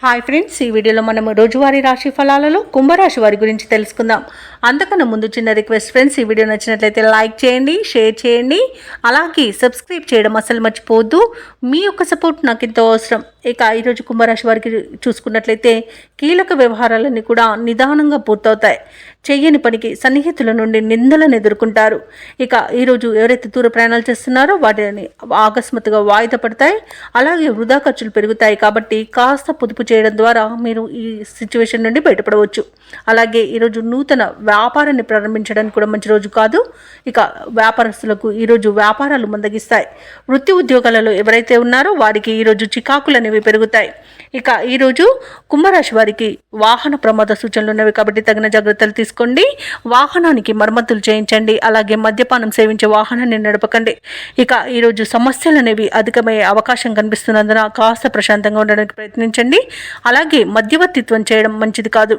Hi friends, ఈ వీడియోలో మనం రోజువారీ రాశి ఫలాలలో కుంభరాశి వారి గురించి తెలుసుకుందాం. అంతకన్నా ముందు చిన్న రిక్వెస్ట్ ఫ్రెండ్స్, ఈ వీడియో నచ్చినట్లయితే లైక్ చేయండి, షేర్ చేయండి, అలాగే సబ్స్క్రైబ్ చేయడం అసలు మర్చిపోవద్దు. మీ యొక్క సపోర్ట్ నాకు ఎంతో అవసరం. ఇక ఈరోజు కుంభరాశి వారికి చూసుకున్నట్లయితే కీలక వ్యవహారాలన్నీ కూడా నిదానంగా పూర్తవుతాయి. చెయ్యని పనికి సన్నిహితుల నుండి నిందలను ఎదుర్కొంటారు. ఇక ఈరోజు ఎవరైతే దూర ప్రయాణాలు చేస్తున్నారో వాటిని ఆకస్మాత్తుగా వాయిదా పడతాయి. అలాగే వృధా ఖర్చులు పెరుగుతాయి. కాబట్టి కాస్త పొదుపు చేయడం ద్వారా మీరు ఈ సిచ్యువేషన్ నుండి బయటపడవచ్చు. అలాగే ఈరోజు నూతన వ్యాపారాన్ని ప్రారంభించడానికి కూడా మంచి రోజు కాదు. ఇక వ్యాపారస్తులకు ఈరోజు వ్యాపారాలు మందగిస్తాయి. వృత్తి ఉద్యోగాలలో ఎవరైతే ఉన్నారో వారికి ఈరోజు చికాకులు అనేవి పెరుగుతాయి. ఇక ఈరోజు కుంభరాశి వారికి వాహన ప్రమాద సూచనలు ఉన్నవి కాబట్టి తగిన జాగ్రత్తలు తీసుకోండి. వాహనానికి మరమ్మతులు చేయించండి. అలాగే మద్యపానం సేవించే వాహనాన్ని నడపకండి. ఇక ఈరోజు సమస్యలు అనేవి అధికమయ్యే అవకాశం కనిపిస్తున్నందున కాస్త ప్రశాంతంగా ఉండడానికి ప్రయత్నించండి. అలాగే మధ్యవర్తిత్వం చేయడం మంచిది కాదు.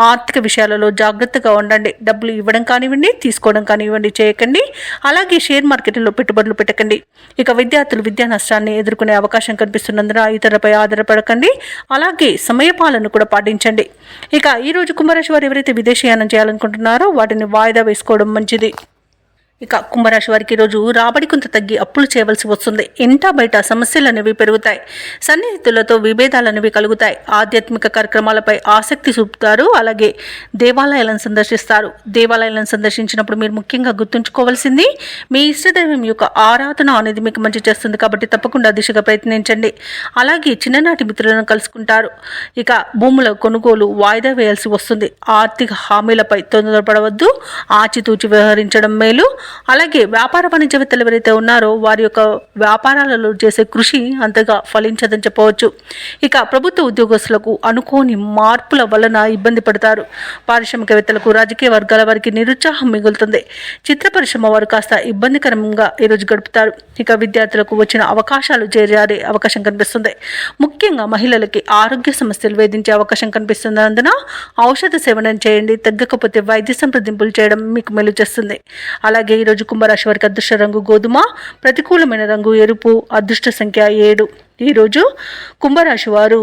ఆర్థిక విషయాలలో జాగ్రత్తగా ఉండండి. డబ్బులు ఇవ్వడం కానివ్వండి, తీసుకోవడం కానివ్వండి చేయకండి. అలాగే షేర్ మార్కెట్లో పెట్టుబడులు పెట్టకండి. ఇక విద్యార్థులు విద్యా నష్టాన్ని ఎదుర్కొనే అవకాశం కనిపిస్తున్నందున ఇతరులపై ఆధారపడకండి. అలాగే సమయపాలన కూడా పాటించండి. ఇక ఈరోజు కుంభరాశి వారు ఎవరైతే విదేశీయానం చేయాలనుకుంటున్నారో వాటిని వాయిదా వేసుకోవడం మంచిది. ఇక కుంభరాశి వారికి ఈరోజు రాబడి కొంత తగ్గి అప్పులు చేయవలసి వస్తుంది. ఇంటా బయట సమస్యలు అనేవి పెరుగుతాయి. సన్నిహితులతో విభేదాలు అనేవి కలుగుతాయి. ఆధ్యాత్మిక కార్యక్రమాలపై ఆసక్తి చూపుతారు. అలాగే దేవాలయాలను సందర్శిస్తారు. దేవాలయాలను సందర్శించినప్పుడు మీరు ముఖ్యంగా గుర్తుంచుకోవాల్సింది మీ ఇష్టదైవం యొక్క ఆరాధన అనేది మీకు మంచి చేస్తుంది. కాబట్టి తప్పకుండా దిశగా ప్రయత్నించండి. అలాగే చిన్ననాటి మిత్రులను కలుసుకుంటారు. ఇక భూముల కొనుగోలు వాయిదా వేయాల్సి వస్తుంది. ఆర్థిక హామీలపై తొందరపడవద్దు. ఆచితూచి వ్యవహరించడం మేలు. అలాగే వ్యాపార వాణిజ్యవేత్తలు ఎవరైతే ఉన్నారో వారి యొక్క వ్యాపారాలలో చేసే కృషి అంతగా ఫలించదని చెప్పవచ్చు. ఇక ప్రభుత్వ ఉద్యోగస్తులకు అనుకోని మార్పుల వలన ఇబ్బంది పడతారు. పారిశ్రామికవేత్తలకు, రాజకీయ వర్గాల వారికి నిరుత్సాహం మిగులుతుంది. చిత్ర పరిశ్రమ వారు కాస్త ఇబ్బందికరంగా ఈరోజు గడుపుతారు. ఇక విద్యార్థులకు వచ్చిన అవకాశాలు చేరే అవకాశం కనిపిస్తుంది. ముఖ్యంగా మహిళలకి ఆరోగ్య సమస్యలు వేధించే అవకాశం కనిపిస్తున్నందున ఔషధ సేవనం చేయండి. తగ్గకపోతే వైద్య సంప్రదింపులు చేయడం మీకు మేలు చేస్తుంది. అలాగే ఈరోజు కుంభరాశి వారికి అదృష్ట రంగు గోధుమ, ప్రతికూలమైన రంగు ఎరుపు, అదృష్ట సంఖ్య 7. ఈరోజు కుంభరాశి వారు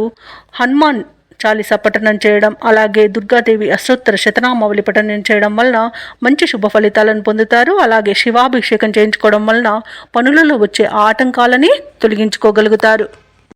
హనుమాన్ చాలీసా పఠనం చేయడం, అలాగే దుర్గాదేవి అష్టోత్తర శతనామావళి పఠనం చేయడం వలన మంచి శుభ ఫలితాలను పొందుతారు. అలాగే శివాభిషేకం చేయించుకోవడం వలన పనులలో వచ్చే ఆటంకాలని తొలగించుకోగలుగుతారు.